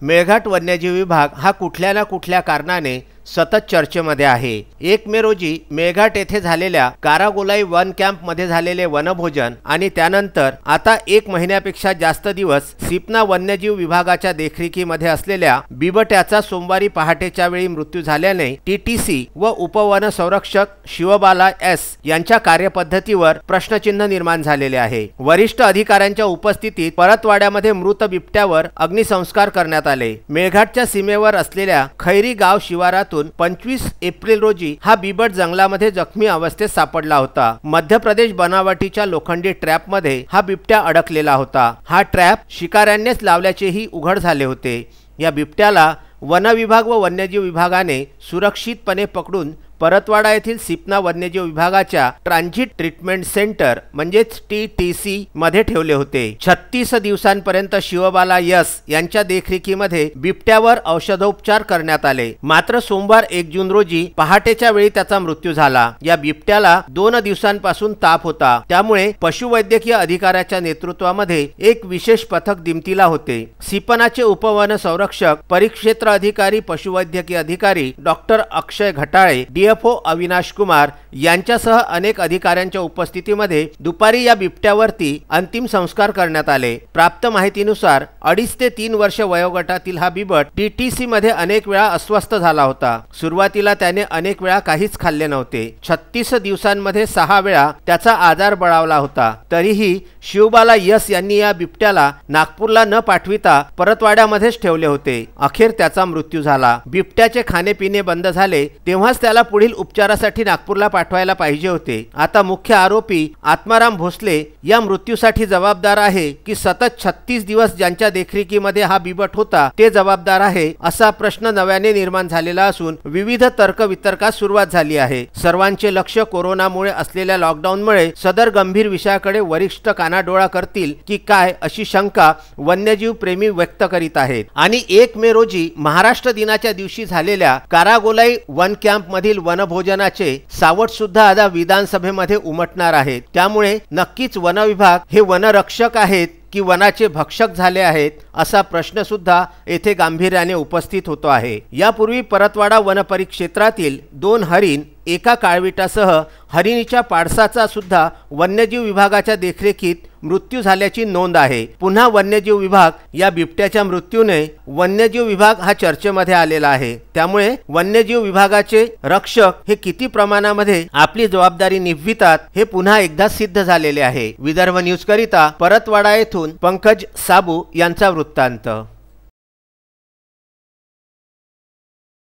मेळघाट वन्यजीव विभाग हा कुठल्या ना कुठल्या कारणाने सतत चर्चेमध्ये आहे। 1 मे रोजी मेळघाट येथे झालेल्या कारागोलाई वन कॅम्प मध्ये झालेले वनभोजन आणि त्यानंतर आता 1 महिन्यापेक्षा जास्त दिवस सिपना वन्यजीव विभागाच्या देखरेखीमध्ये असलेल्या बिबट्याचा सोमवारी पहाटेच्या वेळी मृत्यू झाल्याने टीटीसी व उपवन संरक्षक शिवबाला एस यांच्या कार्यपद्धतीवर प्रश्नचिन्ह निर्माण झालेले आहे। वरिष्ठ अधिकाऱ्यांच्या उपस्थितीत परतवाड्यामध्ये मृत बिबट्यावर अग्निसंस्कार करण्यात आले। मेळघाटच्या सीमेवर असलेल्या खैरी गाव शिवारात 25 एप्रिल रोजी हा बिबट जंगलामध्ये जखमी अवस्थेत सापडला होता। मध्य प्रदेश बनावटीच्या लोखंडी ट्रॅप मध्ये हा बिबट्या अडकलेला होता। हा ट्रॅप शिकाऱ्यांनीच लावल्याचेही उघड झाले होते। या बिबट्याला वन विभाग व वन्यजीव विभागाने सुरक्षितपणे पकडून परतवाडा येथील सिपना वन्यजीव विभागाच्या ट्रान्झिट ट्रीटमेंट सेंटर म्हणजेच टीटीसी मध्ये ठेवले होते। 36 दिवसांपर्यंत शिवबाला यस यांच्या देखरेखीमध्ये बिबट्यावर औषधोपचार करण्यात आले। मात्र सोमवार 1 जून रोजी पहाटेच्या वेळी त्याचा मृत्यू झाला। या बिबट्याला 2 दिवसांपासून ताप होता, त्यामुळे पशुवैद्यकीय अधिकाऱ्याच्या नेतृत्वामध्ये एक विशेष पथक दिमतीला होते। सिपनाचे उपवन संरक्षक, परिक्षेत्र अधिकारी, पशुवैद्यकीय अधिकारी डॉक्टर अक्षय घटाळे, डीएफओ अविनाश कुमार यांच्यासह अनेक अधिकाऱ्यांच्या उपस्थितीमध्ये दुपारी या बिबट्यावरती अंतिम संस्कार करण्यात आले। प्राप्त माहितीनुसार 2.5 ते 3 वर्ष वयोगटातील हा बिबट टीटीसी मध्ये अनेक वेळा अस्वस्थ झाला होता। सुरुवातीला त्याने अनेक वेळा काहीच खाल्ले नव्हते। 36 दिवसांमध्ये 6 वेळा त्याचा आजार बळावला होता। तरीही शिवबाला यस यांनी या बिबट्याला नागपूरला न पाठविता परतवाड्यामध्येच ठेवले होते। अखेर त्याचा मृत्यू झाला। बिबट्याचे खाणे-पिणे बंद झाले तेव्हाच त्याला पुढील उपचारासाठी नागपूरला पाठवायला पाहिजे होते। आता मुख्य आरोपी आत्माराम भोसले या मृत्यूसाठी जबाबदार आहे की सतत 36 दिवस ज्यांच्या देखरेखीमध्ये हा बिबट होता ते जबाबदार आहे, असा प्रश्न नव्याने निर्माण झालेला असून विविध तर्कवितर्कास सुरुवात झाली आहे। सर्वांचे लक्ष कोरोनामुळे असलेल्या लॉकडाऊनमुळे सदर गंभीर विषयाकडे वरिष्ठ कानाडोळा करतील की काय अशी शंका वन्यजीव प्रेमी व्यक्त करीत आहेत। आणि 1 मे रोजी महाराष्ट्र दिनाच्या दिवशी झालेल्या कारागोलाई वन कॅम्प मधील वनभोजनाचे सावट सुद्धा आता विधानसभेमध्ये उमटणार आहेत। त्यामुळे नक्कीच वन विभाग हे वनरक्षक आहेत की वनाचे भक्षक झाले आहेत असा प्रश्न सुद्धा येथे गांभीर्याने उपस्थित होतो आहे। यापूर्वी परतवाडा वन परिक्षेत्रातील 2 हरिण, एका काळविटासह हरिणीच्या पाडसाचा सुद्धा वन्यजीव विभागाच्या देखरेखीत मृत्यू झाल्याची नोंद आहे। पुन्हा वन्यजीव विभाग या बिबट्याच्या मृत्यूने वन्यजीव विभाग हा चर्चेमध्ये आलेला आहे। त्यामुळे वन्यजीव विभागाचे रक्षक हे किती प्रमाणामध्ये आपली जबाबदारी निभवितात हे पुन्हा एकदा सिद्ध झालेले आहे। विदर्भ न्यूज करिता परतवाडा येथून पंकज साबू यांचा वृत्तांत।